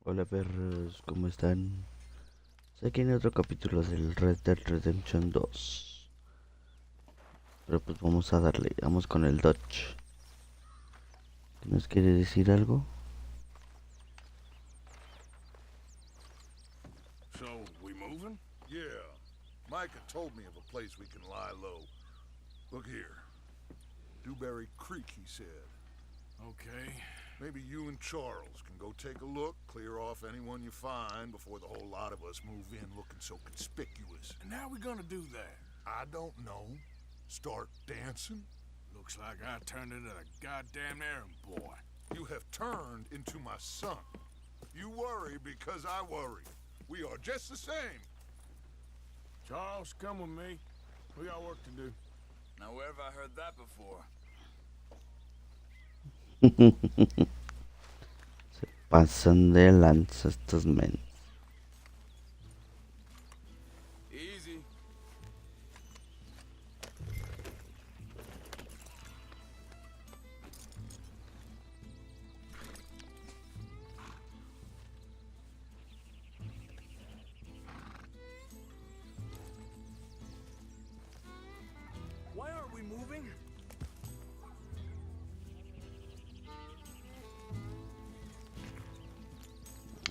Hola perros, ¿cómo están? Aquí en otro capítulo del Red Dead Redemption 2. Pero pues vamos a darle, vamos con el Dodge. ¿Qué nos quiere decir algo? So, we moving? Yeah. Micah told me of a place we can lie low. Look here. Dewberry Creek, he said. Okay. Maybe you and Charles can go take a look, clear off anyone you find before the whole lot of us move in looking so conspicuous. And how we gonna do that? I don't know. Start dancing? Looks like I turned into the goddamn errand boy. You have turned into my son. You worry because I worry. We are just the same. Charles, come with me. We got work to do. Now where have I heard that before? Se pasan de lanza estos men. Easy. Why aren't we moving?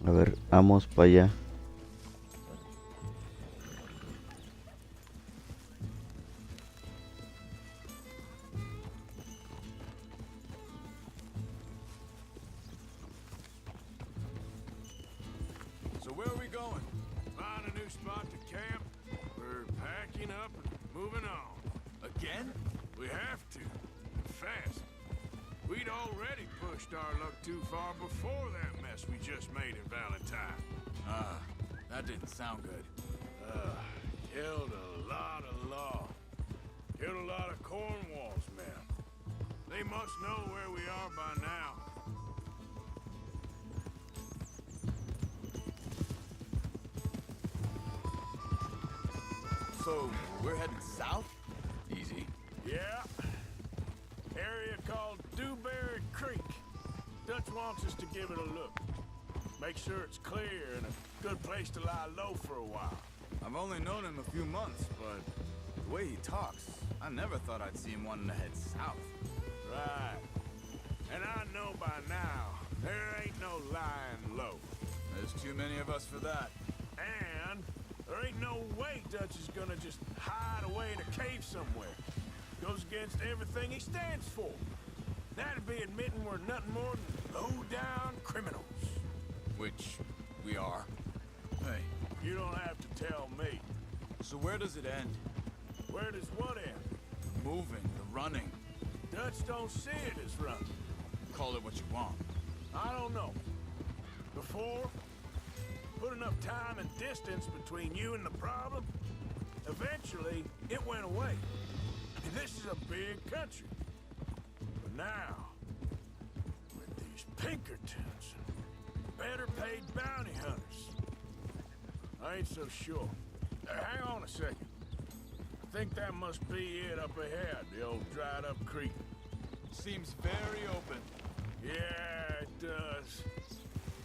A ver, vamos para allá. So where are we going? Find a new spot to camp. We're packing up and moving on. Again? We have to. And fast. We'd already pushed our luck too far before that mess we just made in Valentine. That didn't sound good. Killed a lot of law. Killed a lot of Cornwall's men. They must know where we are by now. So, we're heading south? Easy. Yeah. Area called Dewberry Creek. Dutch wants us to give it a look. Make sure it's clear and a good place to lie low for a while. I've only known him a few months, but the way he talks, I never thought I'd see him wanting to head south. Right. And I know by now, there ain't no lying low. There's too many of us for that. And there ain't no way Dutch is gonna just hide away in a cave somewhere. Goes against everything he stands for. That'd be admitting we're nothing more than low-down criminals. Which we are. Hey, You don't have to tell me. so where does it end? Where does what end? The moving, the running. Dutch don't see it as running. Call it what you want. I don't know. Before, put enough time and distance between you and the problem, eventually it went away. And this is a big country. But now, with these Pinkertons and better paid bounty hunters, I ain't so sure. Hang on a second. I think that must be it up ahead, the old dried up creek. Seems very open. Yeah, it does.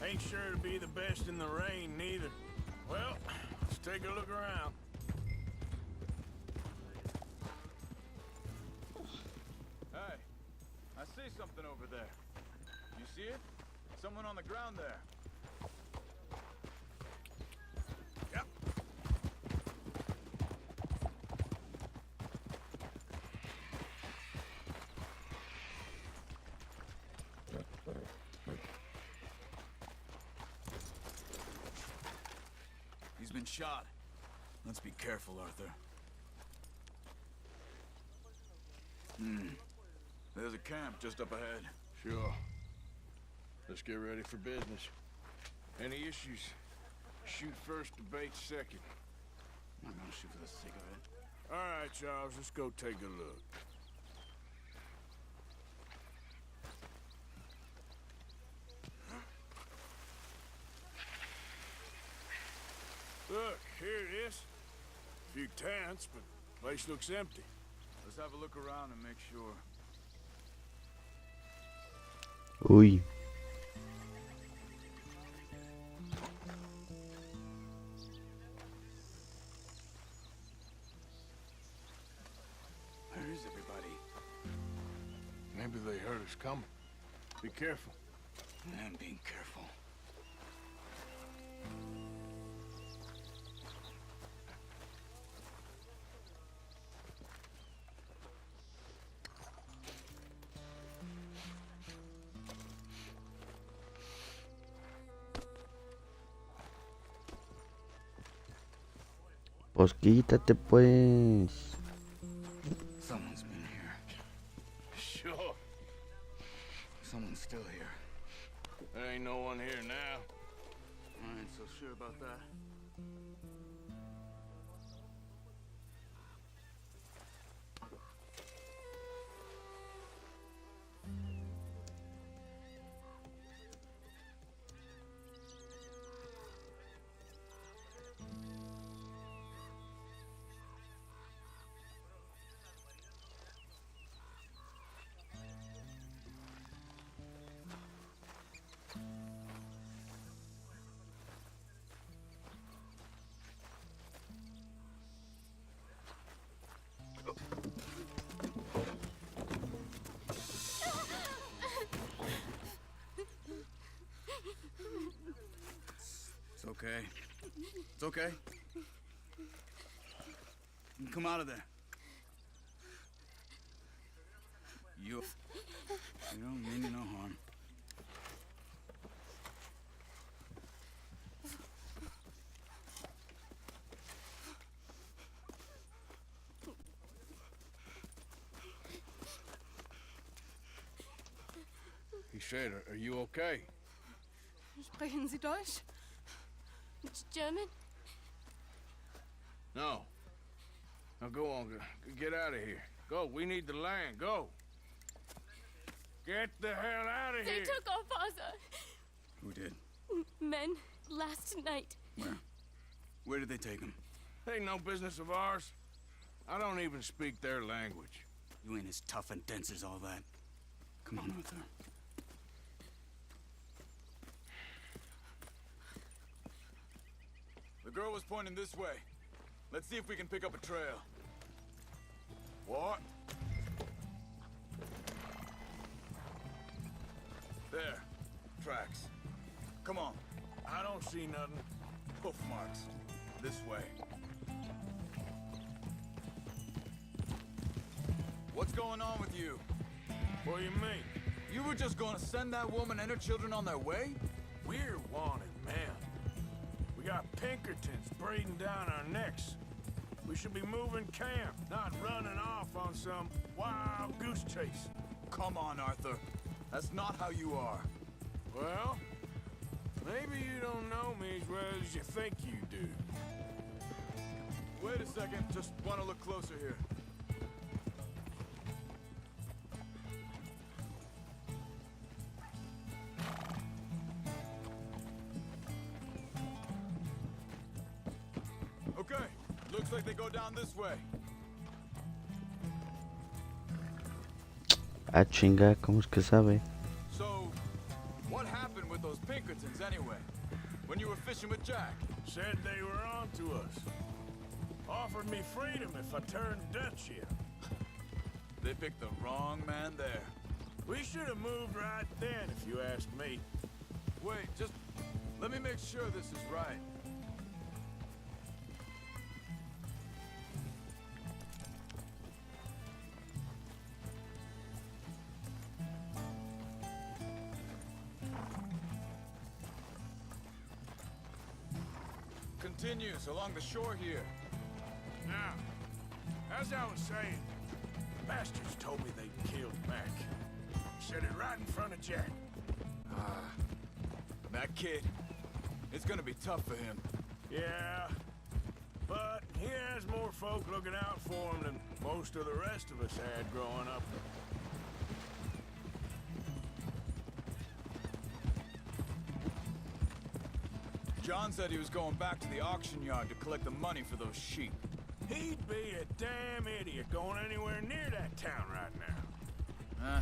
Ain't sure to be the best in the rain, neither. Well, let's take a look around. Hey, I see something over there. You see it? Someone on the ground there. Yep. He's been shot. Let's be careful, Arthur. There's a camp just up ahead. Sure. Let's get ready for business. Any issues? Shoot first, debate second. I'm not gonna shoot for the sake of it. All right, Charles, let's go take a look. Look, here it is. Few tents, but place looks empty. Let's have a look around and make sure. Uy. It's coming. Be careful. I'm being careful. Pues quítate pues. Someone's been here. Sure. Someone's still here. There ain't no one here now. I ain't so sure about that. It's okay. It's okay. You come out of there. You don't mean you no harm. He said, are you okay? Sprechen Sie Deutsch? German? No. Now go on, get out of here. Go, we need the land, go. Get the hell out of They here. took our father. Who did? Men, last night. Where? Where did they take him? Ain't no business of ours. I don't even speak their language. You ain't as tough and dense as all that. Come on, Arthur. The girl was pointing this way. Let's see if we can pick up a trail. What? There. Tracks. Come on. I don't see nothing. Hoof marks. This way. What's going on with you? What do you mean? You were just gonna send that woman and her children on their way? We're wanted men. We got Pinkertons breathing down our necks. We should be moving camp, not running off on some wild goose chase. Come on, Arthur. That's not how you are. Well, maybe you don't know me as well as you think you do. Wait a second. Just want to look closer here. Okay. Looks like they go down this way. Ah, chinga, ¿cómo es que sabe? So, what happened with those Pinkertons anyway? When you were fishing with Jack? Said they were on to us. Offered me freedom if I turned Dutch here. They picked the wrong man there. We should have moved right then, if you ask me. Wait, just let me make sure this is right. Continues along the shore here. Now, as I was saying, bastards told me they killed Mac. Said it right in front of Jack. That kid, it's gonna be tough for him. Yeah, but he has more folk looking out for him than most of the rest of us had growing up. John said he was going back to the auction yard to collect the money for those sheep. He'd be a damn idiot going anywhere near that town right now.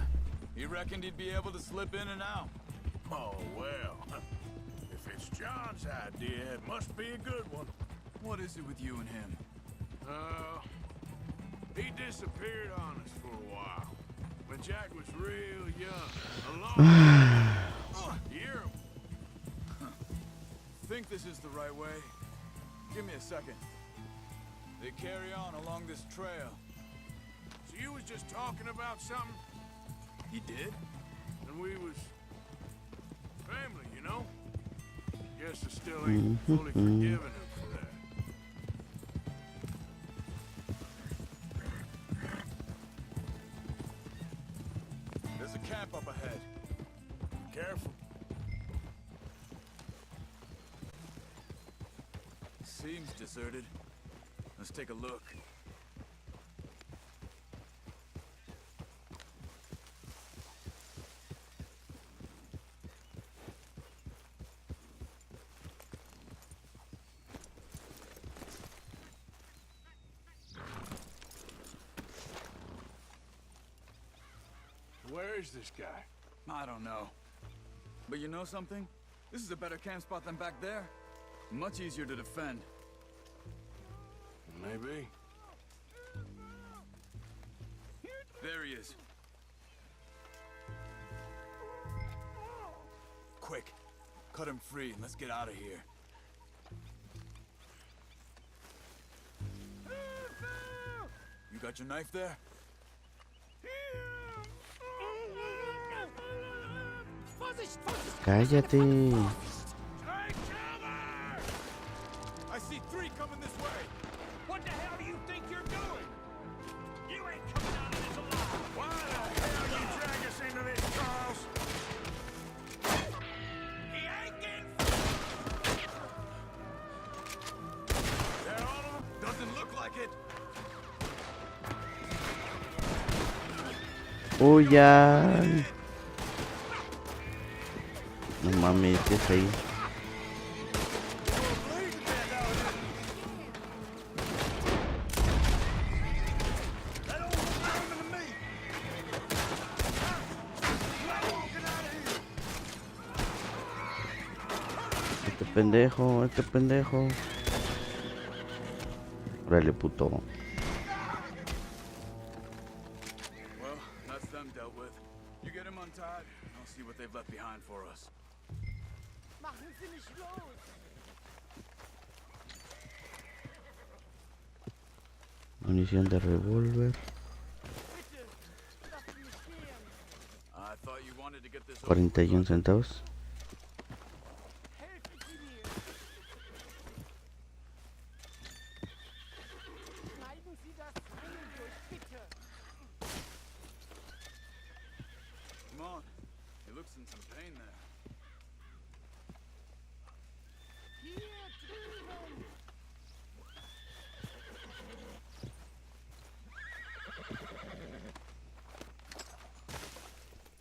He reckoned he'd be able to slip in and out. Oh, well. If it's John's idea, it must be a good one. What is it with you and him? He disappeared on us for a while. when Jack was real young. A long you hear him? Think this is the right way? Give me a second. They carry on along this trail. So you was just talking about something, He did? and we was family, you know? Guess I still ain't fully forgiven him for that. There's a camp up ahead. Careful. Seems deserted. Let's take a look. Where is this guy? I don't know. But you know something? This is a better camp spot than back there. Much easier to defend. Maybe. There he is. Quick. Cut him free and let's get out of here. You got your knife there? Cállate. Take cover! I see 3 coming this way. What the hell do you think you're doing? You ain't coming out of this alive! Why the hell you drag us into this, Charles? He ain't getting... They're all of them? Doesn't look like it. Oh, ya. No mames, ¿qué es ahí? Este pendejo. Órale, puto. Well, that's them dealt with. You get him untied, and I'll see what they've left behind for us. Machen Sie nicht los! Munición de revólver. Bitte, lassen Sie mich gehen! I thought you wanted to get this over 41 with. centavos. Helfen Sie mir! Schneiden Sie das Ringen durch, bitte! Come on. He looks in some pain there. Hier drüben!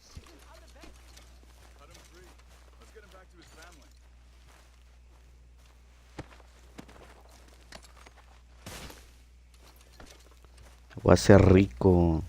Sie sind alle weg! Cut him free. Let's get him back to his family. Voy a ser rico.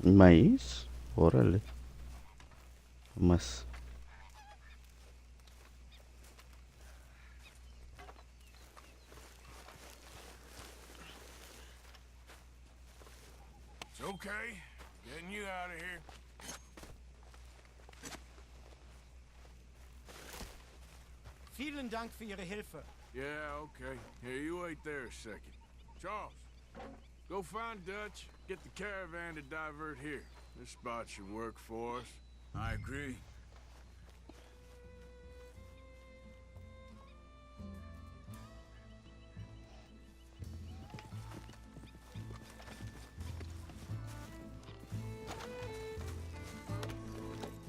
Maíz, órale. Más. It's okay. Getting you out of here. Vielen Dank für Ihre Hilfe. Yeah, okay. Here, you wait there a second. Charles, go find Dutch. Get the caravan to divert here. This spot should work for us. I agree.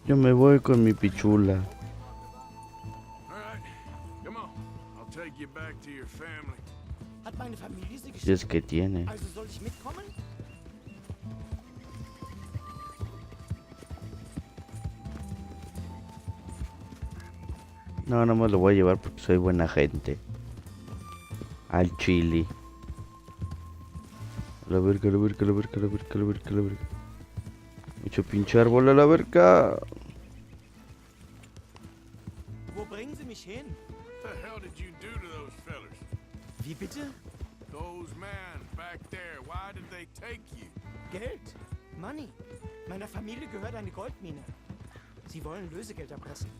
Yo me voy con mi pichula. All right, come on. I'll take you back to your family. Hat meine Familie Sie Si geschickt? es que tiene. Also soll ich mitkommen? No, no me lo voy a llevar porque soy buena gente. Al chili. A la verga, a la verga, a la verga, a la verga, a la verga, a la verga. Mucho pinche árbol a la verga. Wo bringen Sie mich hin? What the hell did you do to those fellers? Wie bitte? Those men back there, why did they take you? Geld. Money. Meiner Familie gehört eine Goldmine. Sie wollen Lösegeld erpressen.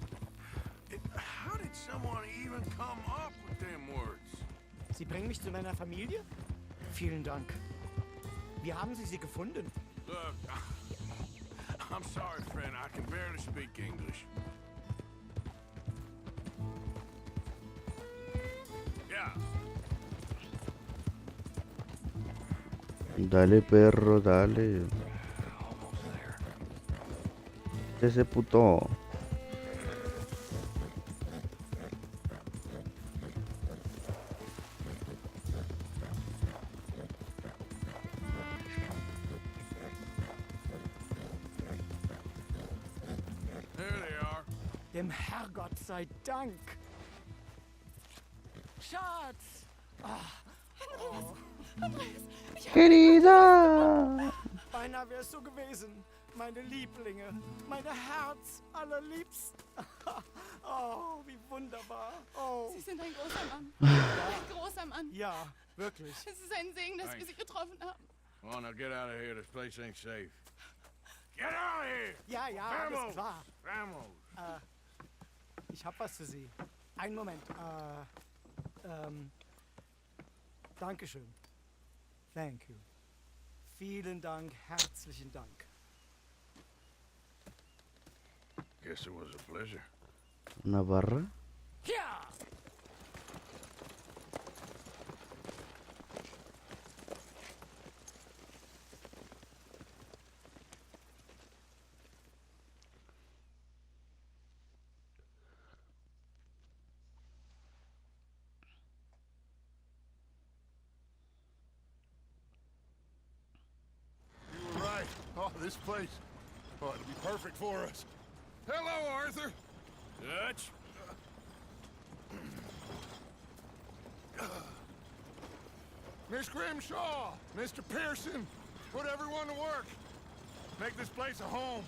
How did someone even come up with them words? Sie bringen mich zu meiner Familie? Vielen Dank. Wie haben Sie sie gefunden? Look, I'm sorry, friend. I can barely speak English. Yeah. Dale, perro, dale. Ese puto. There they are. Dem Herrgott sei Dank. Schatz! Querida. Beinahe wär's so gewesen. Meine Lieblinge. Meine Herz allerliebsten. Oh, wie wunderbar. Oh. Sie sind ein großer Mann. Ein großer Mann. Ja, wirklich. Es ist ein Segen, dass wir Sie getroffen haben. Well, now get out of here. This place ain't safe. Get out of here! Ja, ja, alles Vamos! klar. Vamos! Ich hab was für Sie. Einen Moment. Dankeschön. Thank you. Vielen Dank, herzlichen Dank. Guess it was a pleasure. Una barra. Ja! You were right. Oh, this place. Oh, it'll be perfect for us. Hello, Arthur. Dutch? Miss Grimshaw, Mr. Pearson, put everyone to work. Make this place a home.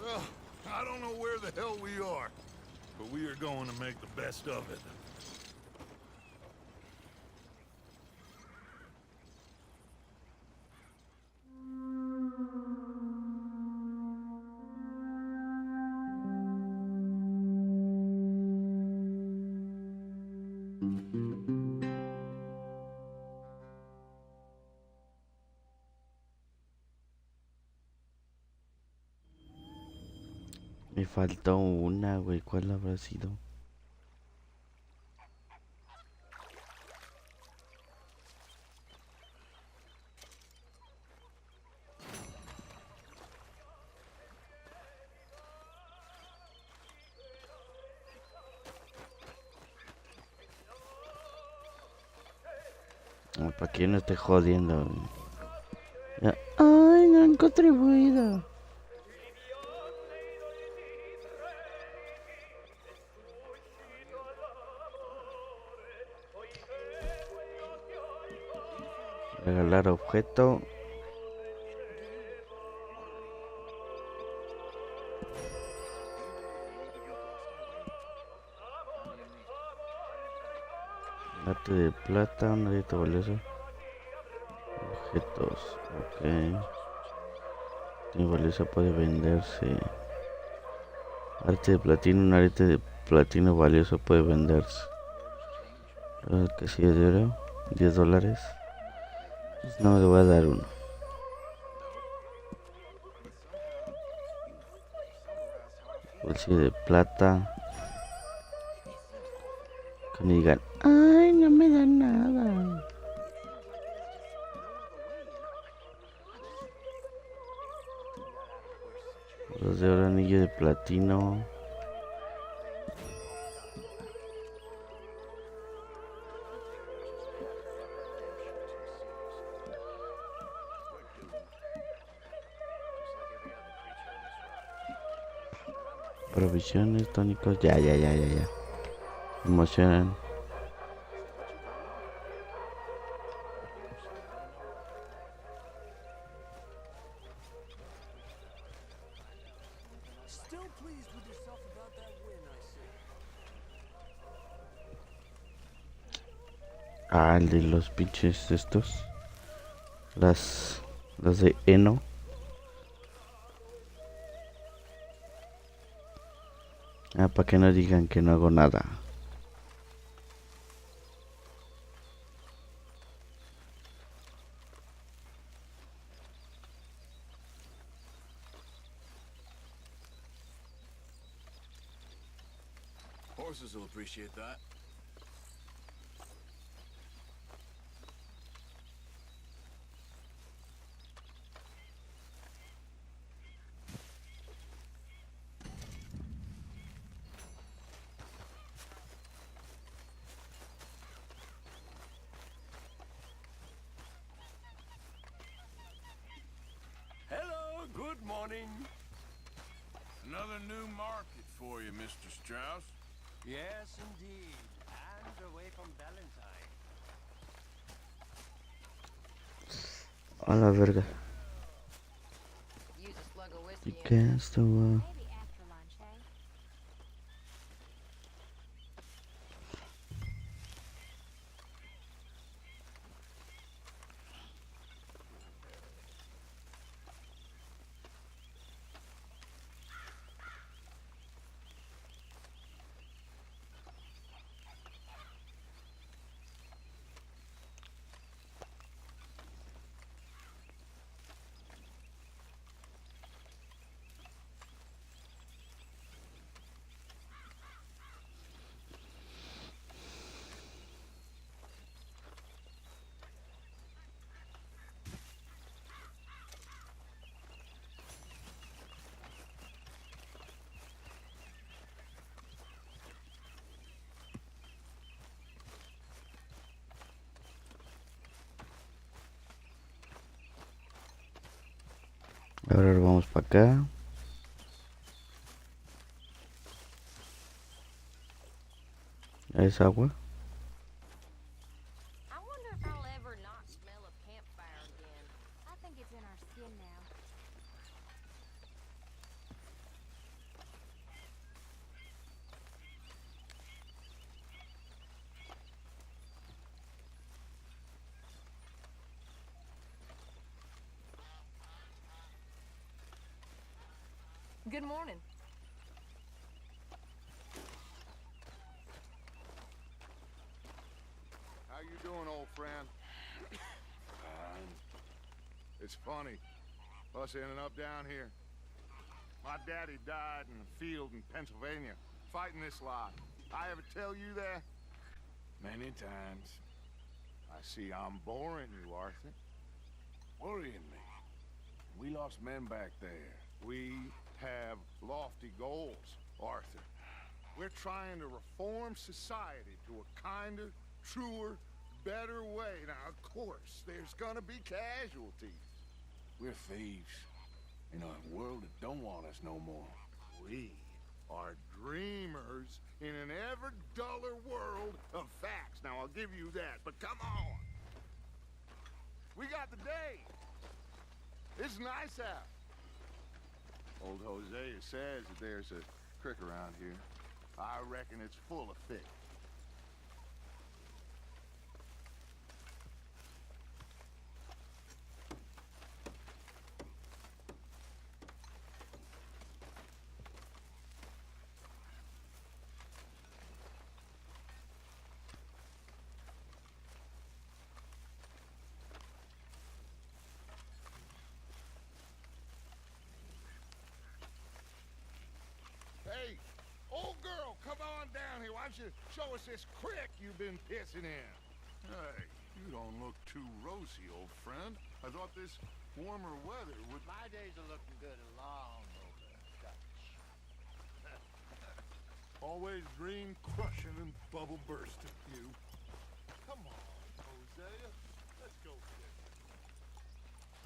Well, I don't know where the hell we are, but we are going to make the best of it. Me faltó una, güey. ¿Cuál habrá sido? Ah, para que no esté jodiendo, güey. Ya. Ay, no han contribuido. Regalar objeto. Arte de plata, una dieta valiosa. Objetos, ok. Tiene valiosa, puede venderse. Arte de platino, un arete de platino valioso puede venderse. Que sí es de oro, $10. Pues no, le voy a dar uno. Bolsillo de plata. Que me digan, ay, no me da nada. Los de oro, anillo de platino. Provisiones, tónicos. Ya. Emoción. Still pleased with yourself about that win, I see. Ah, el de los pinches estos. Las de heno. Ah, para que no digan que no hago nada. Horses will appreciate that. Hello, good morning. Another new market for you, Mr. Strauss. Yes, indeed. And away from Valentine. A la verga. Use a slug of Y whiskey que and esto va. Maybe after lunch, eh? Ahora vamos para acá. Es agua. I wonder if I'll ever not smell a campfire again. I think it's in our skin now. Good morning. How you doing, old friend? It's funny, us ending up down here. My daddy died in a field in Pennsylvania, fighting this lot. I ever tell you that? Many times. I see I'm boring you, Arthur. Worrying me. We lost men back there. We have lofty goals, Arthur. We're trying to reform society to a kinder, truer, better way. Now, of course, there's gonna be casualties. We're thieves. In a world that don't want us no more. We are dreamers in an ever duller world of facts. Now, I'll give you that, but come on. We got the day. It's nice out. Old Hosea says that there's a creek around here. I reckon it's full of fish. Hey, old girl, come on down here. Why don't you show us this creek you've been pissing in? Hey, you don't look too rosy, old friend. I thought this warmer weather would... My days are looking good along over Dutch. Always green crushing and bubble bursting, you. Come on, Hosea. Let's go fishing.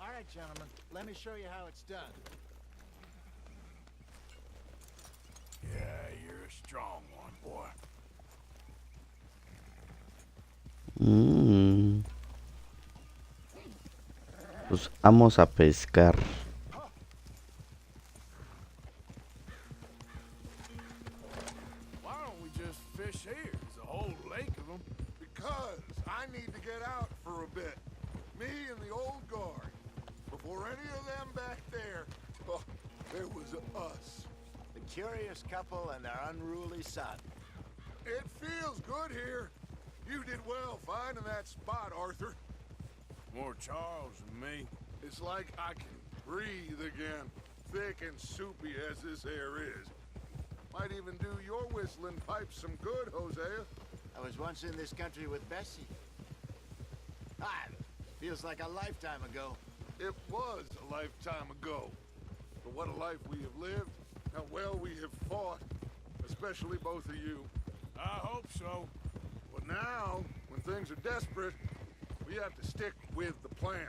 All right, gentlemen, let me show you how it's done. You're a strong one, boy. Pues vamos a pescar. Why don't we just fish here? There's a whole lake of them. Because I need to get out for a bit. Me and the old guard. Before any of them back there, oh, there was us. The curious couple and their unruly son. It feels good here. You did well finding that spot, Arthur. More Charles than me. It's like I can breathe again. Thick and soupy as this air is. Might even do your whistling pipes some good, Hosea. I was once in this country with Bessie. Ah, feels like a lifetime ago. It was a lifetime ago. But what a life we have lived. How well we have fought. Especially both of you. I hope so. But now, when things are desperate, we have to stick with the plan.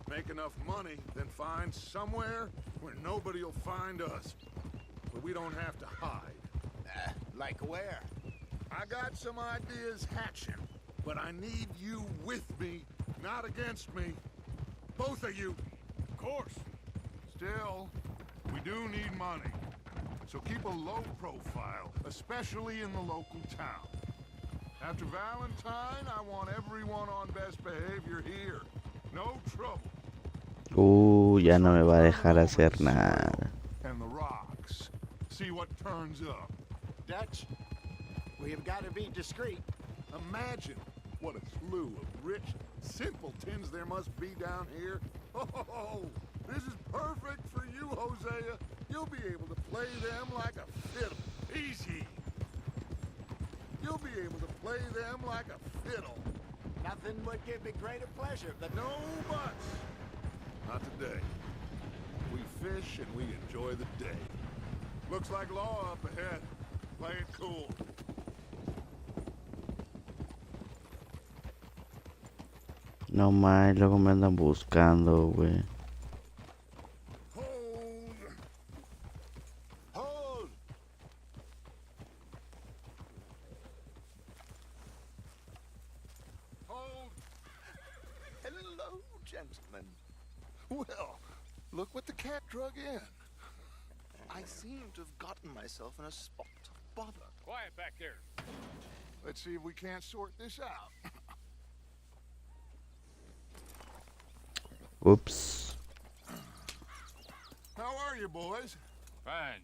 Make enough money, then find somewhere where nobody will find us. Where we don't have to hide. Like where? I got some ideas hatching, but I need you with me, not against me. Both of you. Of course. Still, we do need money. So keep a low profile, especially in the local town. After Valentine, I want everyone on best behavior here. No trouble. Ya no me va a dejar hacer nada. And the rocks. See what turns up. Dutch, we've got to be discreet. Imagine what a slew of rich simpletons there must be down here. Oh, this is perfect for you, Hosea. You'll be able to play them like a fiddle. Easy. You'll be able to play them like a fiddle. Nothing would give me greater pleasure than... No buts. Not today. We fish and we enjoy the day. Looks like law up ahead. Play it cool. No más, luego me andan buscando, güey. Hold. Hold! Hold. Hello, gentlemen. Well, look what the cat drug in. I seem to have gotten myself in a spot of bother. Quiet back there. Let's see if we can't sort this out. Oops. How are you, boys? Fine.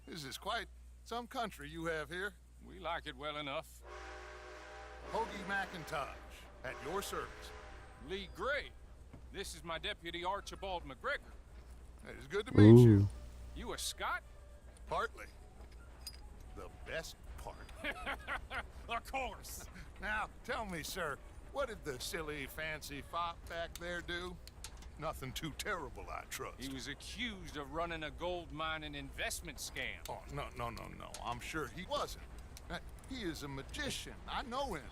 This is quite some country you have here. We like it well enough. Hoagie McIntosh, at your service. Lee Gray. This is my deputy Archibald McGregor. It is good to meet you. Ooh. You a Scot? Partly. The best part. Of course. Now, tell me, sir, what did the silly, fancy fop back there do? Nothing too terrible, I trust. He was accused of running a gold mining investment scam. Oh, no. I'm sure he wasn't. He is a magician. I know him.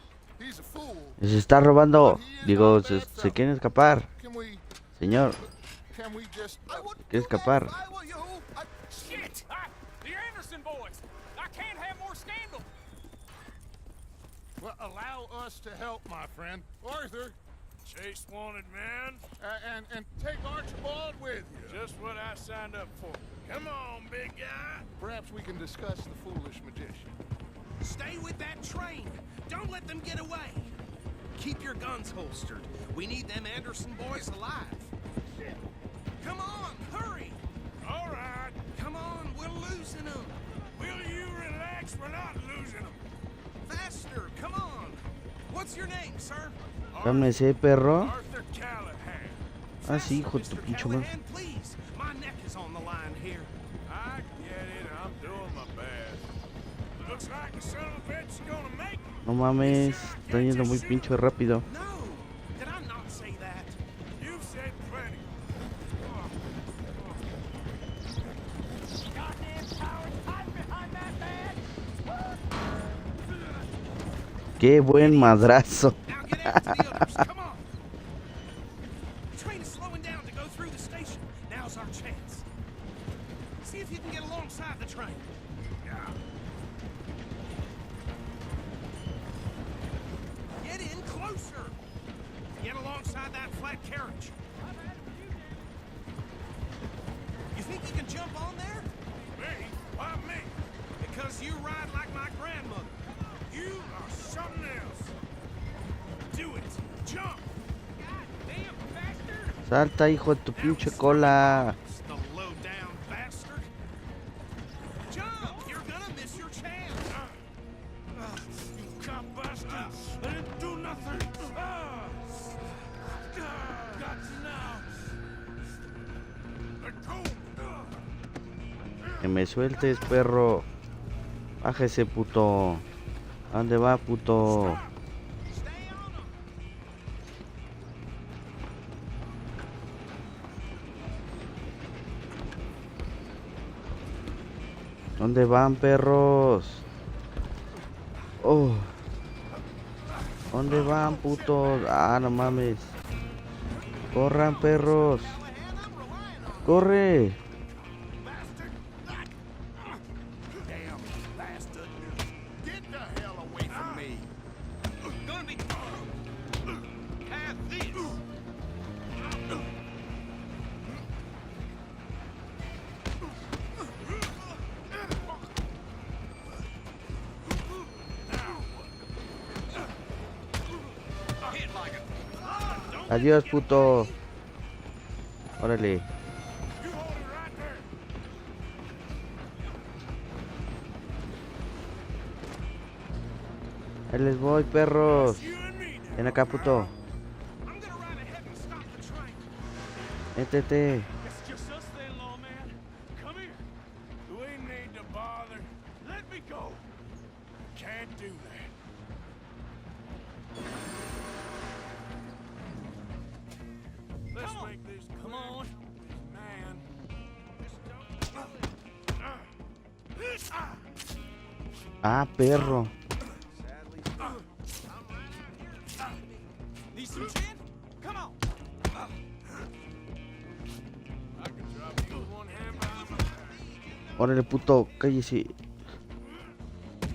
He's a fool. Se está robando. Digo, se quiere escapar. Can we... Señor, Can we just... quiere escapar. Shit! The Anderson boys! I can't have more scandal! Well, allow us to help, my friend. Arthur, Chase wanted man. and take Archibald with you. Just what I signed up for. Come on, big guy. Perhaps we can discuss the foolish magician. Stay with that train. Don't let them get away. Keep your guns holstered. We need them Anderson boys alive. Come on, hurry. All right. Come on, we're losing them. Will you relax? We're not losing them. Faster, come on. What's your name, sir? Cálmese, perro. Arthur Callahan. Ah, sí, hijo de tu pinche madre. Callahan, please. My neck is on the line here. I get it. I'm doing my best. Looks like the son of a bitch is gonna make it. No mames, está yendo muy pinche rápido. No, did I not say that? You've said plenty. Qué buen madrazo. Now get after the others. Come on. The train is slowing down to go through the station. Now's our chance. See if you can get alongside the train. Yeah. ride that flat carriage. You think you can jump on there? Me? Why me? Because you ride like my grandmother. You are something else. Do it. Jump. God damn bastard! Salta, hijo de tu pinche cola. The low-down bastard. Jump! You're gonna miss your chance. You cop bastard. I didn't do nothing. Got you now. Let go. Que me sueltes, perro. Bájese, puto. ¿A dónde va, puto? Stay on them. ¿Dónde van, perros? Oh. ¿Dónde van, putos? Ah, no mames. Corran, perros. Corre. Damn bastard. Get the hell away from me. Gonna be... Have this. Hit like a... Adiós, puto. Órale. You hold it right there. Ahí les voy, perros. You and me now. Ven acá, puto. I'm gonna ride ahead and stop the train. Métete. It's just us then, lawman. Come here. We need to bother. Let me go. Can't do that. Let's Come on. make this Come quick. on. Man. Ah, perro. Need some gin? Come on. I can drop you with one hand behind my back. Órale, puto. Cállese.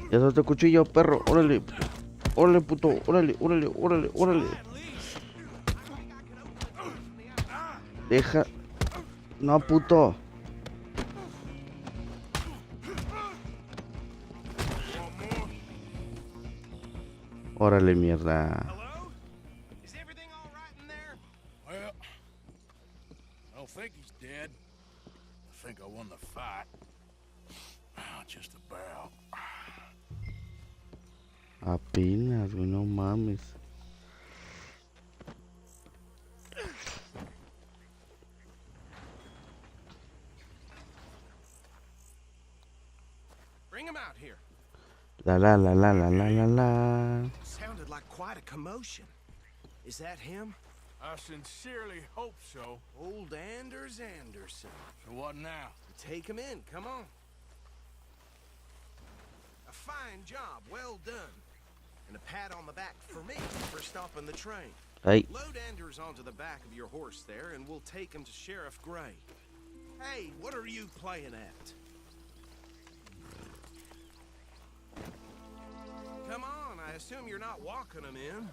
Ya solté el cuchillo, perro. Órale. Órale, puto. Órale, órale, órale, órale. Deja. No, puto. Órale, mierda. Hello? Is everything all right in there? Well, I don't think he's dead. I think I won the fight. Just about. Apenas, güey, no mames. Bring him out here. La la la la la la la la. Sounded like quite a commotion. Is that him? I sincerely hope so. Old Anders Anderson. So what now? Take him in, come on. A fine job, well done. And a pat on the back for me for stopping the train. Ay. Load Anders onto the back of your horse there, and we'll take him to Sheriff Gray. Hey, what are you playing at? Come on, I assume you're not walking him in.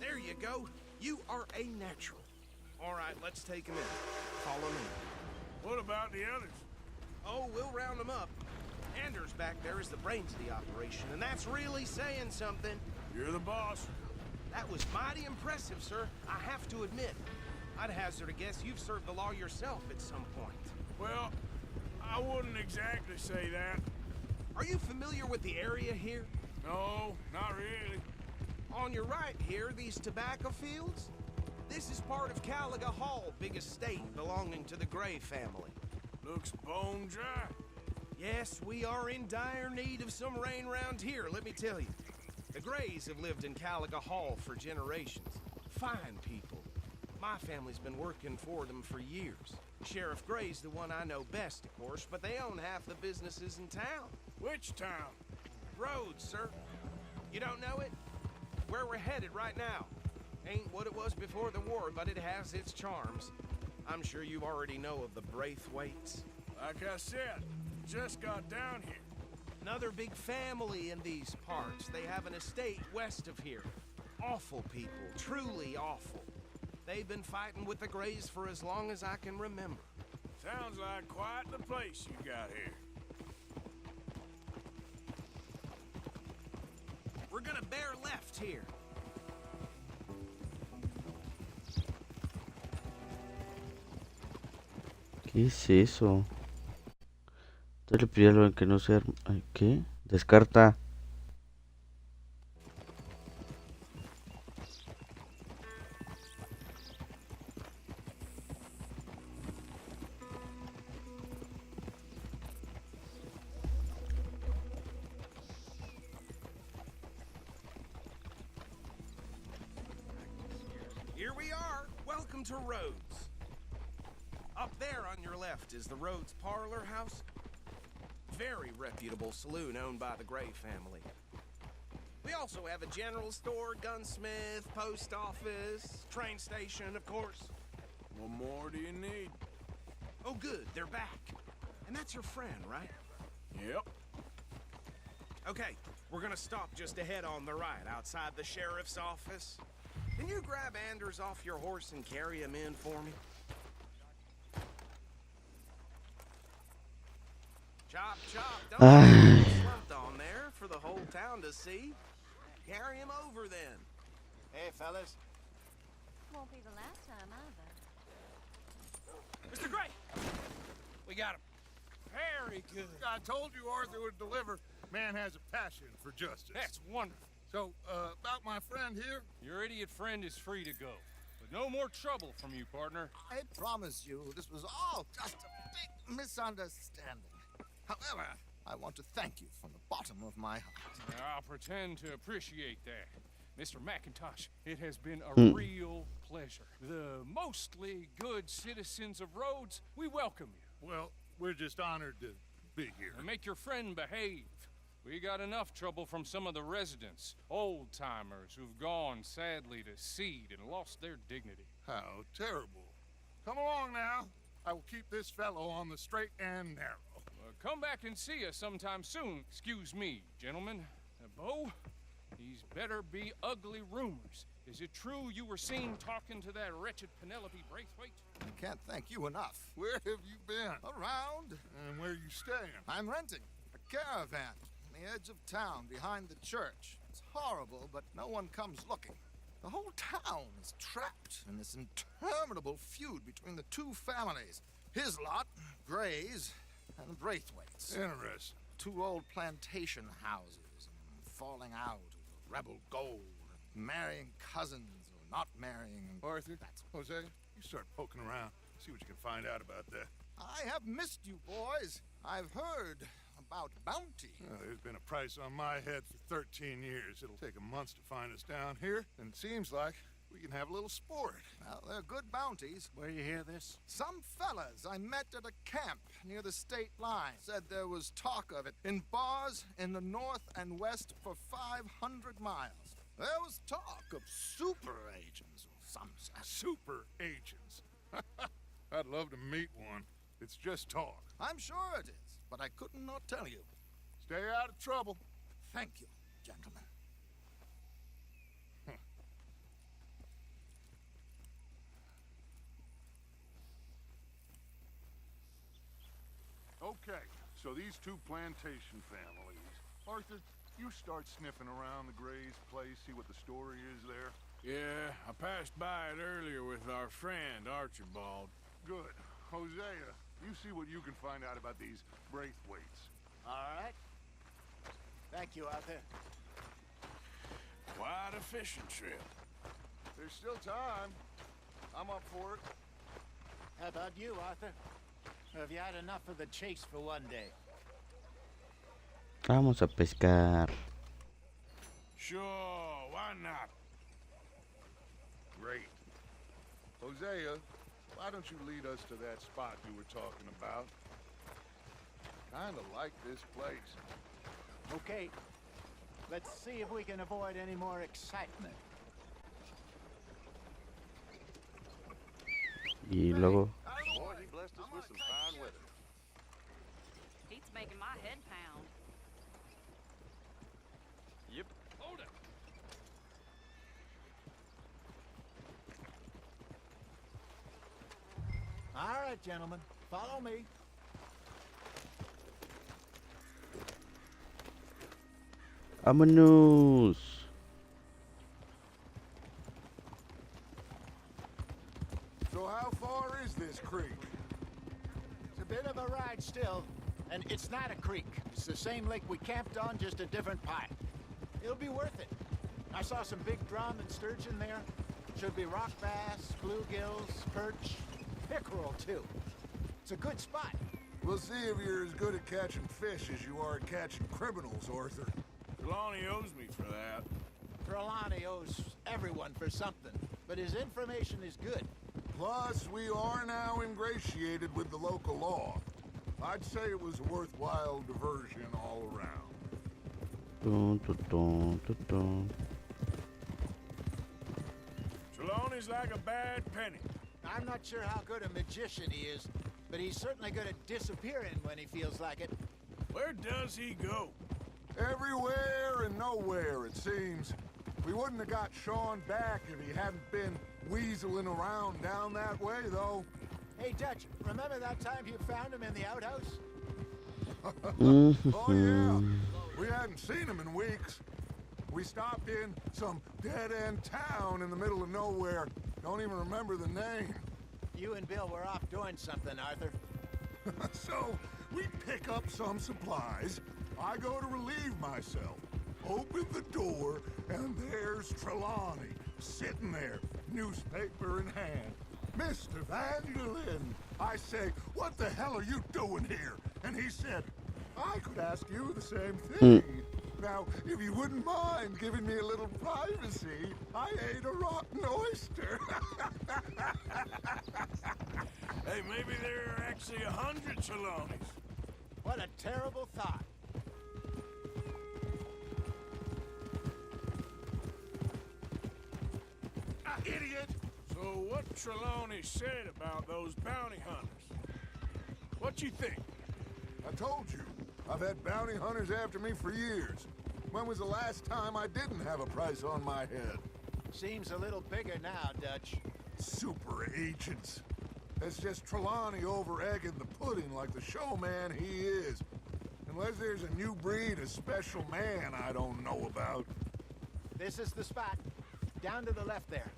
There you go. You are a natural. All right, let's take him in. Follow me. What about the others? Oh, we'll round them up. Anders back there is the brains of the operation, and that's really saying something. You're the boss. That was mighty impressive, sir. I have to admit. I'd hazard a guess you've served the law yourself at some point. Well, I wouldn't exactly say that. Are you familiar with the area here? No, not really. On your right here, these tobacco fields? This is part of Caliga Hall, big estate belonging to the Gray family. Looks bone dry. Yes, we are in dire need of some rain round here, let me tell you. The Grays have lived in Caliga Hall for generations. Fine people. My family's been working for them for years. Sheriff Gray's the one I know best, of course, but they own half the businesses in town. Which town? Rhodes, sir. You don't know it? Where we're headed right now. Ain't what it was before the war, but it has its charms. I'm sure you already know of the Braithwaites. Like I said, just got down here. Another big family in these parts. They have an estate west of here. Awful people, truly awful. They've been fighting with the Greys for as long as I can remember. Sounds like quite the place you got here. We're gonna bear left here. ¿Qué es eso? Entonces le pedí algo que no sea... ¿Qué? Descarta. Here we are. Welcome to Rhodes. Up there on your left is the Rhodes Parlor House. Very reputable saloon owned by the Gray family. We also have a general store, gunsmith, post office, train station, of course. What more do you need? Oh, good, they're back. And that's your friend, right? Yep. Okay, we're gonna stop just ahead on the right, outside the sheriff's office. Can you grab Anders off your horse and carry him in for me? Chop, chop, don't get slumped on there for the whole town to see. Carry him over then. Hey, fellas. Won't be the last time either. Mr. Gray! We got him. Very good. I told you Arthur would deliver. Man has a passion for justice. That's wonderful. So, about my friend here? Your idiot friend is free to go. But no more trouble from you, partner. I promise you, this was all just a big misunderstanding. However, I want to thank you from the bottom of my heart. I'll pretend to appreciate that. Mr. McIntosh, it has been a real pleasure. The mostly good citizens of Rhodes, we welcome you. Well, we're just honored to be here. And make your friend behave. We got enough trouble from some of the residents, old-timers who've gone, sadly, to seed and lost their dignity. How terrible. Come along now. I will keep this fellow on the straight and narrow. Come back and see us sometime soon. Excuse me, gentlemen. Bo, these better be ugly rumors. Is it true you were seen talking to that wretched Penelope Braithwaite? I can't thank you enough. Where have you been? Around. And where you staying? I'm renting a caravan on the edge of town behind the church. It's horrible, but no one comes looking. The whole town is trapped in this interminable feud between the two families. His lot, Gray's, and the Braithwaites. Interesting. Two old plantation houses, falling out over rebel gold, marrying cousins or not marrying. Arthur, Jose, you start poking around. See what you can find out about that. I have missed you, boys. I've heard about bounty. There's been a price on my head for 13 years. It'll take a month to find us down here, and it seems like we can have a little sport. Well, they're good bounties. Where you hear this? Some fellas I met at a camp near the state line said there was talk of it in bars in the north and west for 500 miles. There was talk of super agents or some such. Super agents. I'd love to meet one. It's just talk. I'm sure it is, but I couldn't not tell you. Stay out of trouble. Thank you, gentlemen. Okay, so these two plantation families. Arthur, you start sniffing around the Gray's place, see what the story is there. Yeah, I passed by it earlier with our friend, Archibald. Good. Hosea, you see what you can find out about these Braithwaites. All right. Thank you, Arthur. Quite a fishing trip. There's still time. I'm up for it. How about you, Arthur? Have you had enough of the chase for one day? Vamos a pescar. Sure, why not? Great. Hosea, why don't you lead us to that spot you were talking about? Kinda like this place. Okay. Let's see if we can avoid any more excitement. Y luego... Boy, he blessed us with some fine weather. He's making my head pound. shoulder. All right, gentlemen. Follow me. Vámonos. So how far is this creek? It's a bit of a ride still, and it's not a creek. It's the same lake we camped on, just a different pipe. It'll be worth it. I saw some big drum and sturgeon there. Should be rock bass, bluegills, perch, pickerel too. It's a good spot. We'll see if you're as good at catching fish as you are at catching criminals, Arthur. Trelawney owes me for that. Trelawney owes everyone for something, but his information is good. Plus, we are now ingratiated with the local law. I'd say it was a worthwhile diversion all around. Dun, dun, dun, dun, dun. Trelawney's like a bad penny. I'm not sure how good a magician he is, but he's certainly good at disappearing when he feels like it. Where does he go? Everywhere and nowhere, it seems. We wouldn't have got Sean back if he hadn't been weaseling around down that way, though. Hey, Dutch, remember that time you found him in the outhouse? Oh, yeah. We hadn't seen him in weeks. We stopped in some dead-end town in the middle of nowhere. Don't even remember the name. You and Bill were off doing something, Arthur. So, we pick up some supplies. I go to relieve myself. Open the door, and there's Trelawney, sitting there, newspaper in hand. Mr. Vanderlyn, I say, what the hell are you doing here? And he said, I could ask you the same thing. Now, if you wouldn't mind giving me a little privacy, I ate a rotten oyster. Hey, maybe there are actually 100 Trelawneys. What a terrible thought. Idiot! So what Trelawney said about those bounty hunters? What you think? I told you, I've had bounty hunters after me for years. When was the last time I didn't have a price on my head? Seems a little bigger now, Dutch. Super agents. It's just Trelawney over-egging the pudding like the showman he is. Unless there's a new breed of special man I don't know about. This is the spot. Down to the left there.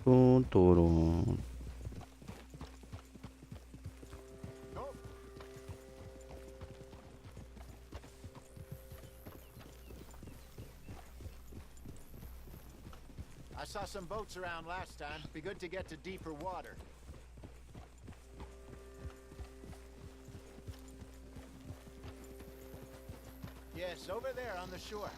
Dun, dun, dun. I saw some boats around last time. Be good to get to deeper water. Yes, over there on the shore.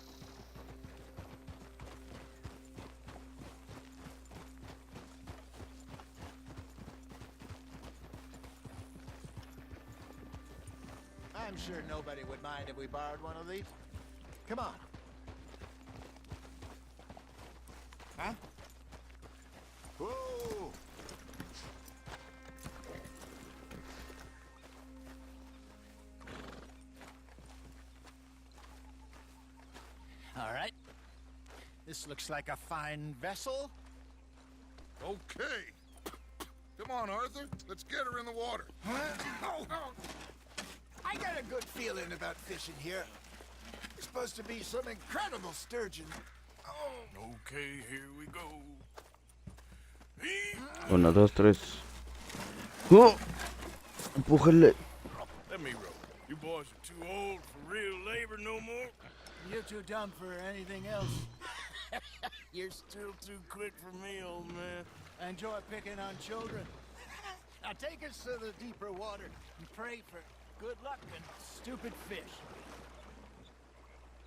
I'm sure nobody would mind if we borrowed one of these. Come on. Huh? Whoa! All right. This looks like a fine vessel. Okay. Come on, Arthur. Let's get her in the water. Oh. I got a good feeling about fishing here. It's supposed to be some incredible sturgeon. Okay, here we go. 1, 2, 3. ¡Oh! ¡Empújale! Let me row. You boys are too old for real labor no more. You're too dumb for anything else. You're still too quick for me, old man. I enjoy picking on children. Now take us to the deeper water and pray for good luck and stupid fish.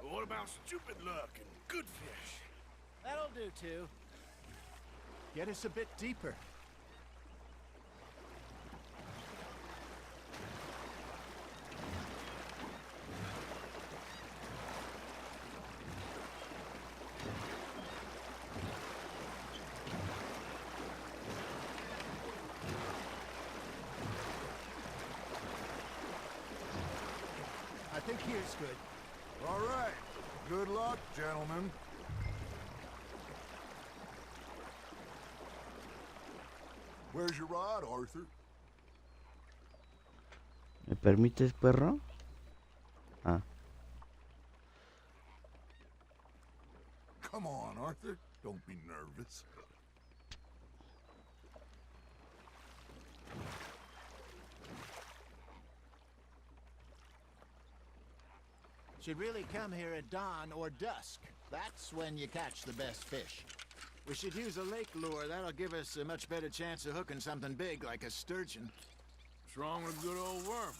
What about stupid luck and good fish? That'll do too. Get us a bit deeper. here's good. All right. Good luck, gentlemen. Where's your rod, Arthur? ¿Me permites, perro? Ah. Come on, Arthur. Don't be nervous. Should really come here at dawn or dusk. That's when you catch the best fish. We should use a lake lure. That'll give us a much better chance of hooking something big like a sturgeon. What's wrong with good old worm?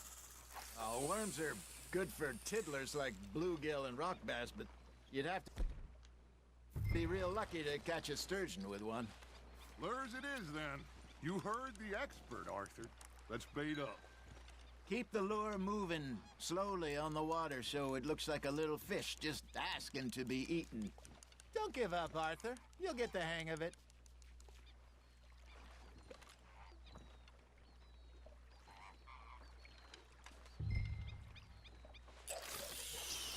Oh, worms are good for tiddlers like bluegill and rock bass, but you'd have to be real lucky to catch a sturgeon with one. Lures it is, then. You heard the expert, Arthur. Let's bait up. Keep the lure moving slowly on the water so it looks like a little fish just asking to be eaten. Don't give up, Arthur. You'll get the hang of it.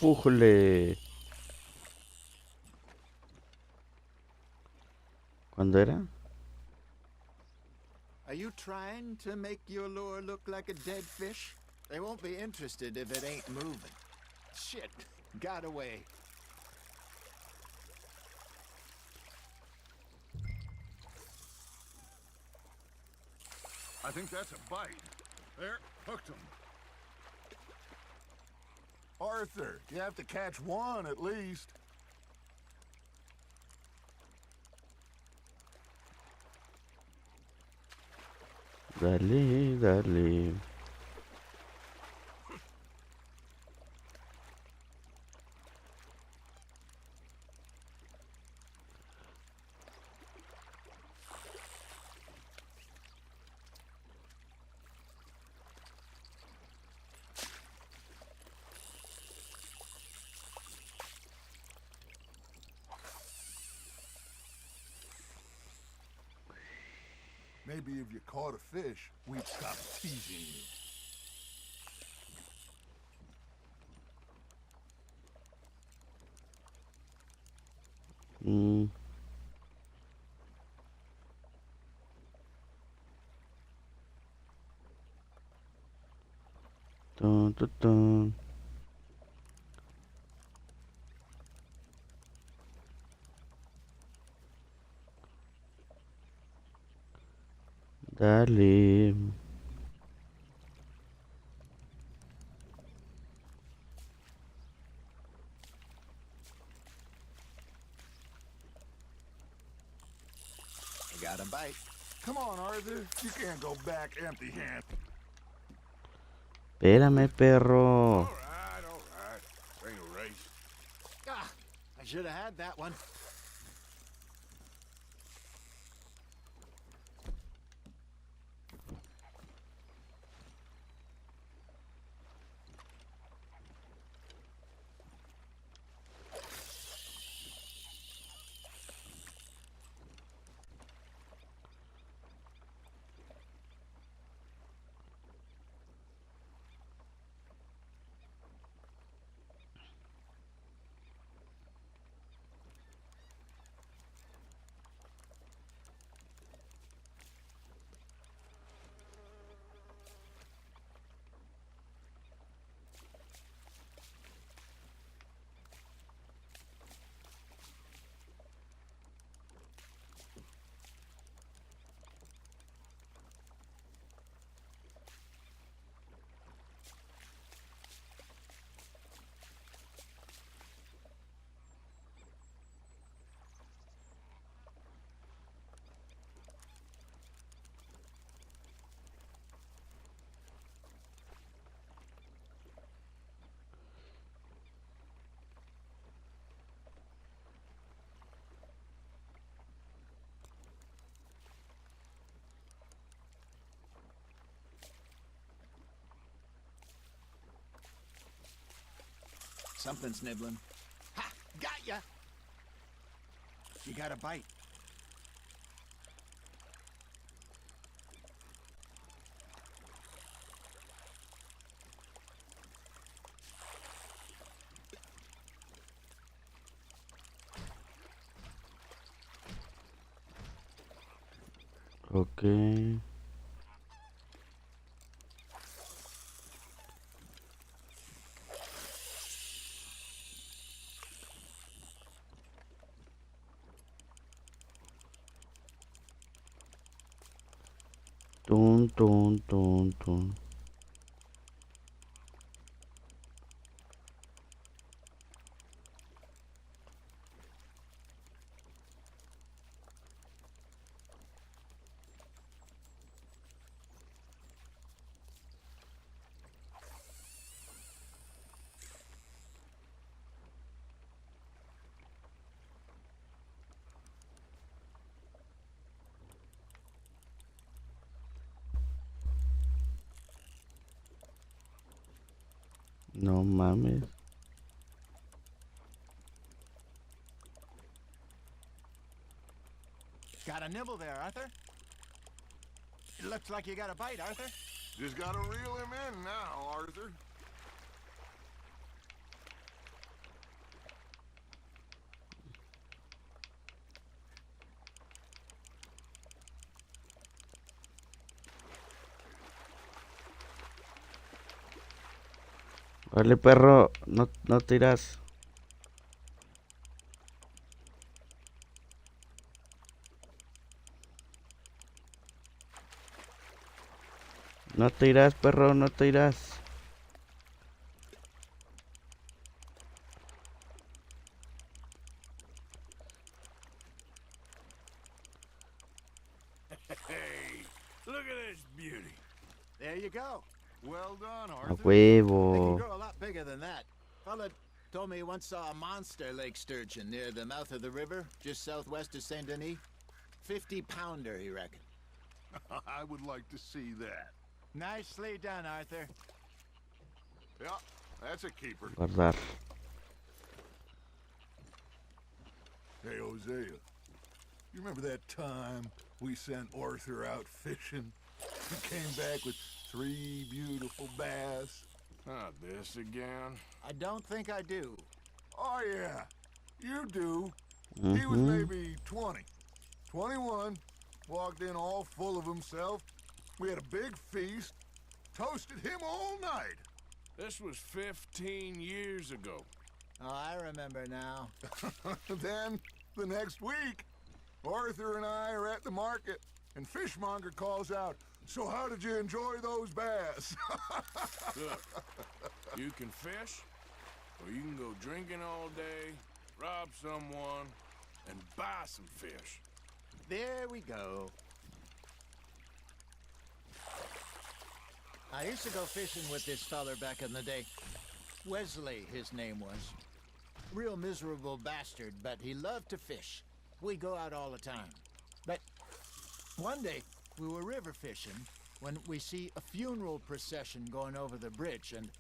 ¡Újole! ¿Cuándo era? Are you trying to make your lure look like a dead fish? They won't be interested if it ain't moving. Shit, got away. I think that's a bite. There, hooked him. Arthur, you have to catch one at least. Dale, dale. Maybe if you caught a fish, we'd stop teasing you. Dun, dun, dun. Dale. You got a bite. Come on, Arthur. You can't go back empty-handed. Espérame, perro. All right. Ain't a race. Ah, I should have had that one. Something's nibbling. Ha! Got ya! You got a bite. Ok. Tun, tun, tun, tun. No mames. Got a nibble there, Arthur? It looks like you got a bite, Arthur. Just gotta reel him in now, Arthur. Vale, perro, no tiras. No te irás, perro, no te irás. Hey, look at this beauty. There you go. Well done, A Arthur. They can huevo. grow a lot bigger than that. Fella told me he once saw a monster lake sturgeon near the mouth of the river, just southwest of Saint Denis. 50-pounder, he reckoned. I would like to see that. Nicely done, Arthur. Yeah, that's a keeper. Guardar. Hey, Hosea, you remember that time we sent Arthur out fishing? He came back with 3 beautiful bass. Not this again. I don't think I do. Oh, yeah, you do. He was maybe 20, 21, walked in all full of himself. We had a big feast, toasted him all night. This was 15 years ago. Oh, I remember now. Then, the next week, Arthur and I are at the market, and Fishmonger calls out, "So how did you enjoy those bass?" Look, you can fish, or you can go drinking all day, rob someone, and buy some fish. There we go. I used to go fishing with this feller back in the day. Wesley, his name was. Real miserable bastard, but he loved to fish. We go out all the time. But one day, we were river fishing when we see a funeral procession going over the bridge, and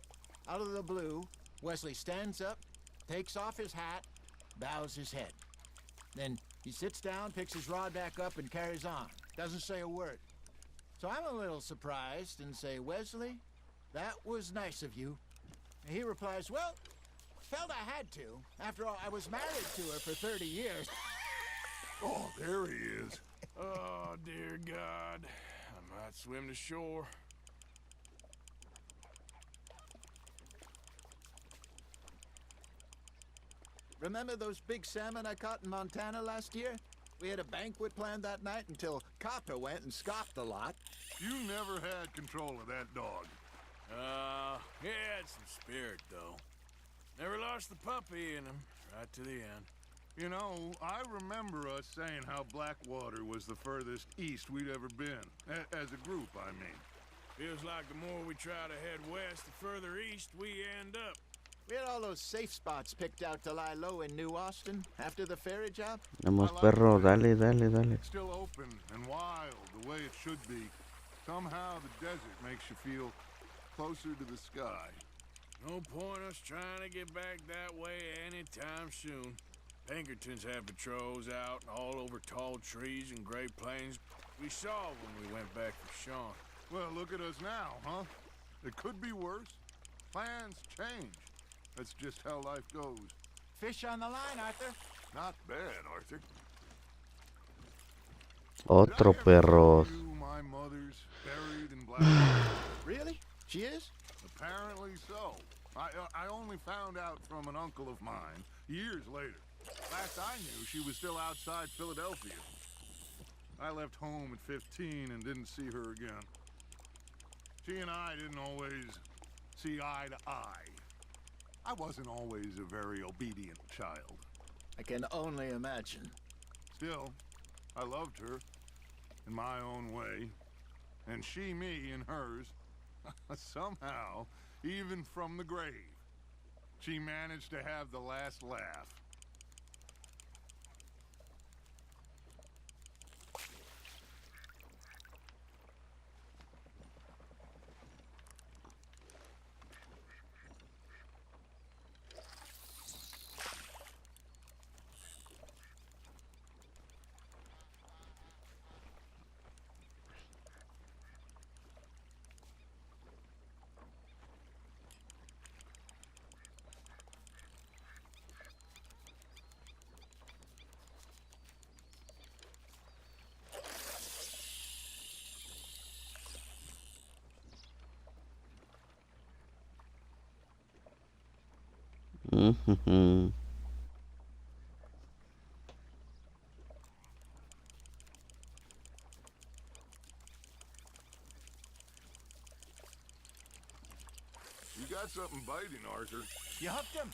out of the blue, Wesley stands up, takes off his hat, bows his head. Then he sits down, picks his rod back up, and carries on. Doesn't say a word. So I'm a little surprised and say, "Wesley, that was nice of you." And he replies, "Well, felt I had to. After all, I was married to her for 30 years. Oh, there he is. Oh, dear God. I might swim to shore. Remember those big salmon I caught in Montana last year? We had a banquet planned that night until Copper went and scoffed a lot. You never had control of that dog. He had some spirit, though. Never lost the puppy in him, right to the end. You know, I remember us saying how Blackwater was the furthest east we'd ever been. As a group, I mean. Feels like the more we try to head west, the further east we end up. We had all those safe spots picked out to lie low in New Austin after the ferry job. Vamos, perro, dale, dale, dale. Still open and wild, the way it should be. Somehow the desert makes you feel closer to the sky. No point us trying to get back that way anytime soon. Pinkertons have patrols out all over tall trees and Great Plains. We saw when we went back for Sean. Well, look at us now, huh? It could be worse. Plans change. That's just how life goes. Fish on the line, Arthur. Not bad, Arthur. Otro, perros. My mother's buried in Black. Really? She is? Apparently so. I only found out from an uncle of mine years later. Last I knew, she was still outside Philadelphia. I left home at 15 and didn't see her again. She and I didn't always see eye to eye. I wasn't always a very obedient child. I can only imagine. Still, I loved her in my own way, and she me in hers. Somehow, even from the grave, she managed to have the last laugh. You got something biting, Arthur. You hooked him?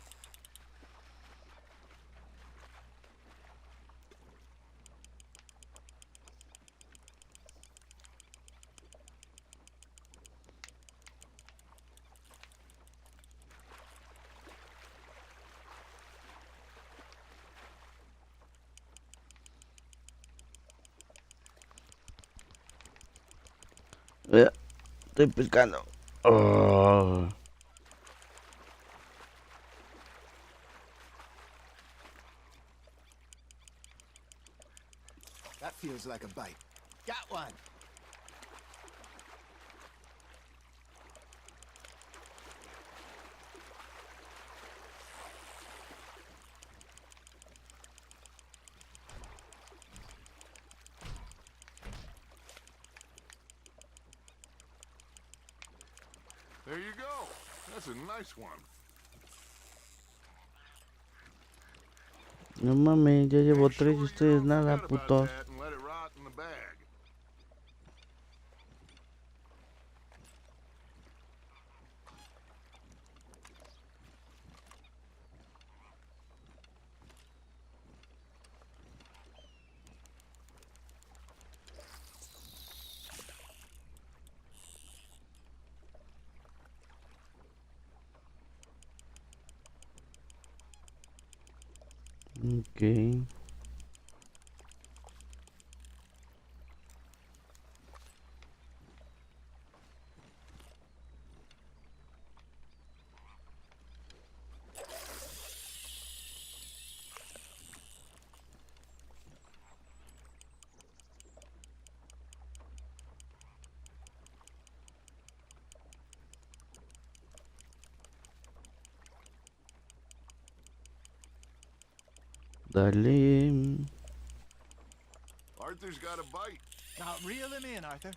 Estoy pescando. Oh. That feels like a bite. Got one. There you go. That's a nice one. No mames, ya llevo 3 y ustedes nada, Forget about putos. that and let it rot in the bag. Okay. Dale. Arthur's got a bite. Now reel him in, Arthur.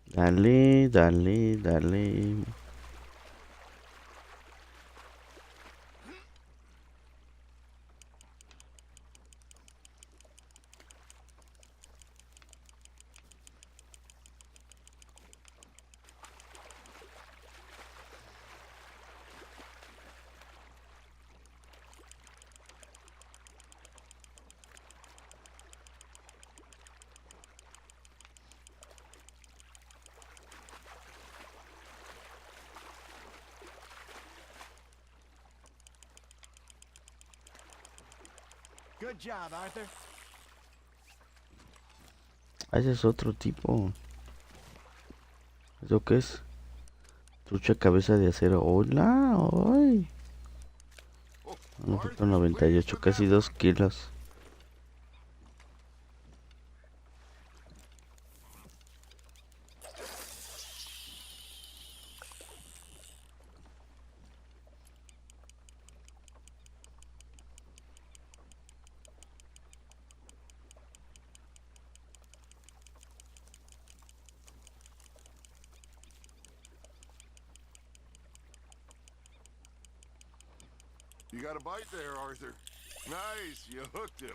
Dale, dale, dale. Good job, Arthur. Ese es otro tipo. ¿Eso qué es? Trucha cabeza de acero. Hola, ay. 1.98, casi 2 kilos. You got a bite there, Arthur. Nice, you hooked him.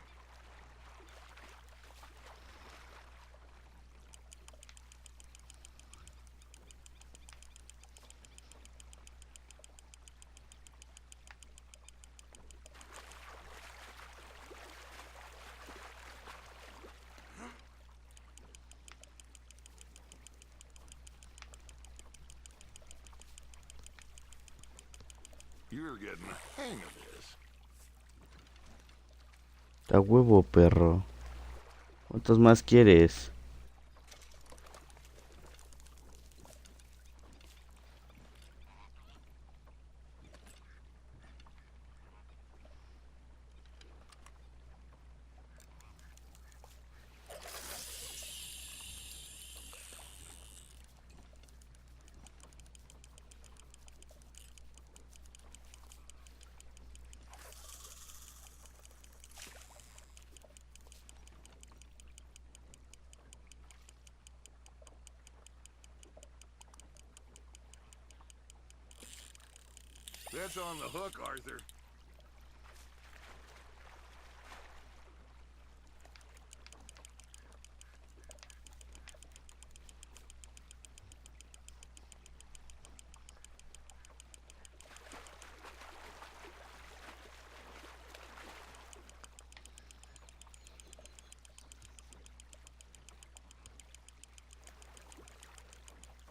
You're getting the hang of this. A huevo, perro. ¿Cuántos más quieres? That's on the hook, Arthur.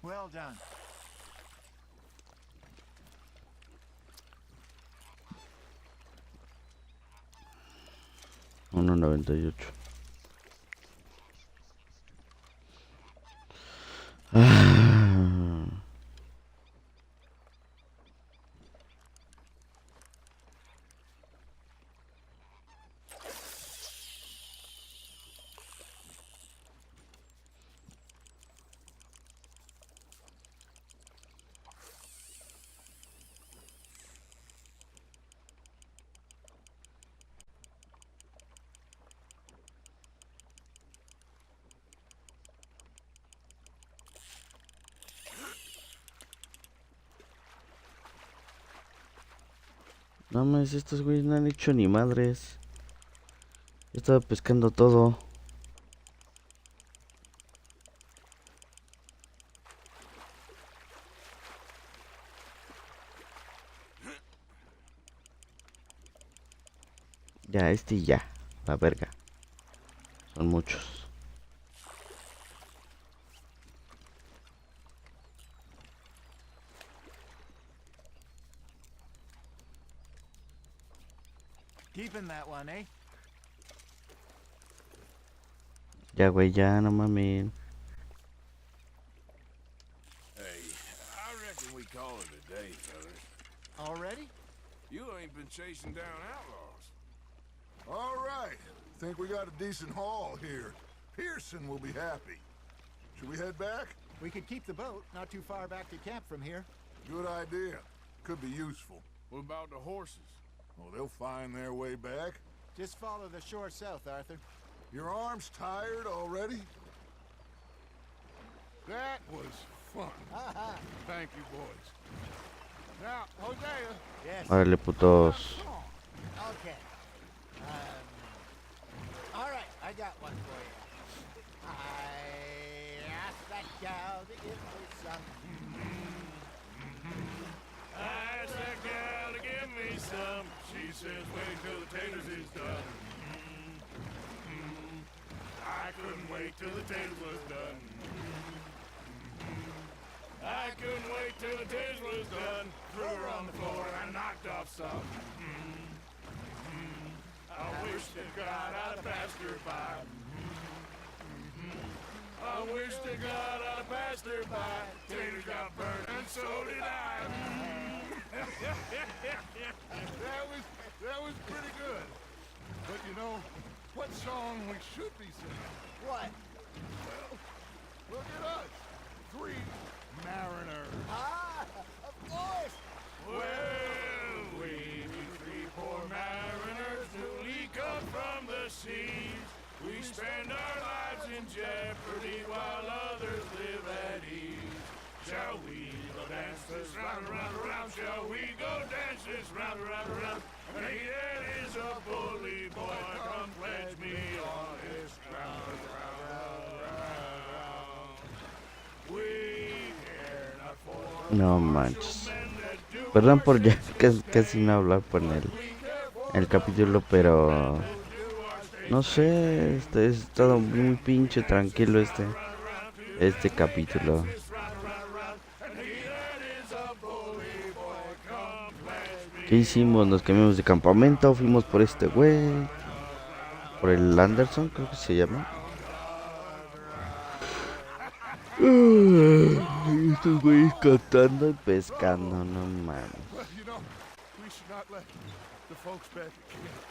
Well done. 1.98. Ah. No mames, estos güeyes no han hecho ni madres. Yo estaba pescando todo. Ya, este y ya. La verga. Son muchos. Keeping that one, eh? Ya, güey, ya, no mames. Hey, I reckon we call it a day, fellas. Already? You ain't been chasing down outlaws. All right. Think we got a decent haul here. Pearson will be happy. Should we head back? We could keep the boat, not too far back to camp from here. Good idea. Could be useful. What about the horses? Oh, they'll find their way back. Just follow the shore south, Arthur. Your arm's tired already? That was fun. Thank you, boys. Now, Hosea. Yes. Órale, putos. Okay. All right, I got one for you. I asked that gal to give me some. I asked that gal to give me some. She says wait till the taters is done. I couldn't wait till the taters was done. I couldn't wait till the taters was done. Threw her on the floor and I knocked off some. I wish to God I'd have passed her by. I wish to God I'd have passed her by. Taters got burned and so did I. That was pretty good. But you know, what song we should be singing? What? Well, look at us. 3 mariners. Ah, of course. Well, we three poor mariners newly come from the seas. We spend our lives in jeopardy while others live at ease. Shall we go dance the this round, round, round. Shall we go dance this round, round, round? Hey, that is a bully boy. Come pledge me on this round, round, round. We care not for No manches. Perdón por ya casi no hablar por el capítulo, pero no sé, es todo muy pinche tranquilo este capítulo. ¿Qué hicimos? Nos cambiamos de campamento, fuimos por este güey, por el Anderson, creo que se llama. Y estos güeyes cantando y pescando, no mames. Well, you know, we should not let the folks back at camp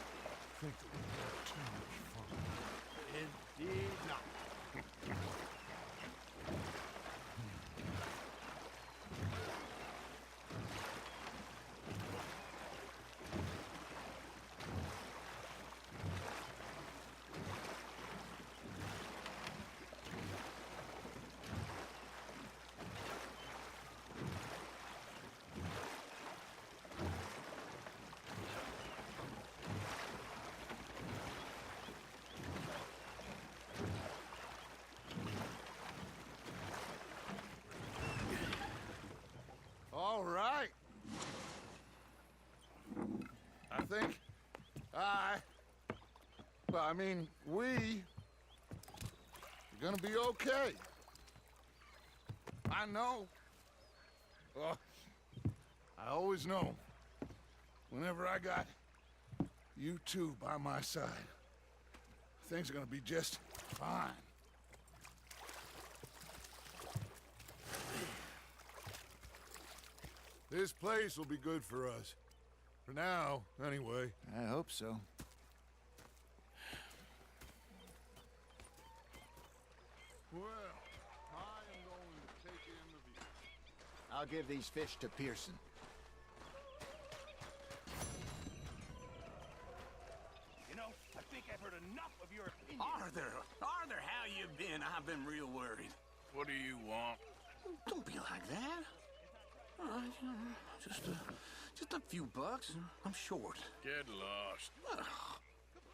think that we had too much fun. Indeed not. All right. I think I mean, we are gonna be okay. I know. Well, I always know. Whenever I got you two by my side, things are gonna be just fine. This place will be good for us. For now, anyway. I hope so. Well, I am going to take in the view. I'll give these fish to Pearson. You know, I think I've heard enough of your opinion. Arthur, how you been? I've been real worried. What do you want? Don't be like that. Just a few bucks. I'm short. Get lost.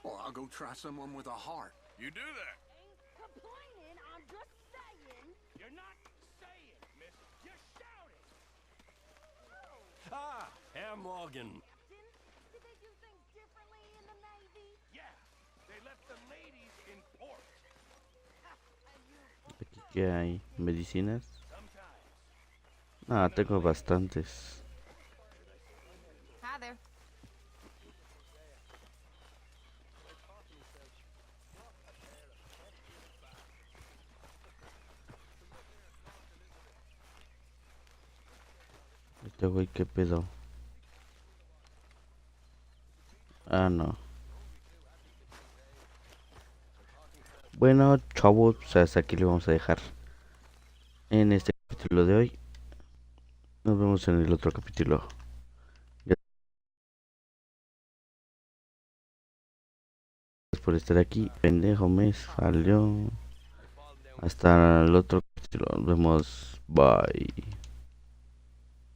Well, I'll go try someone with a heart. You do that. Ain't complaining, I'm just saying. You're not saying, miss. You're shouting. Ah, Ham Logan. Captain, did they do things differently in the Navy? Yeah, they left the ladies in port. Aquí que hay medicinas. Ah, tengo bastantes. Hi there. Este güey, ¿qué pedo? Ah, no. Bueno, chavos, pues hasta aquí le vamos a dejar en este capítulo de hoy. Nos vemos en el otro capítulo. Gracias por estar aquí. Pendejo me salió. Hasta el otro capítulo. Nos vemos. Bye.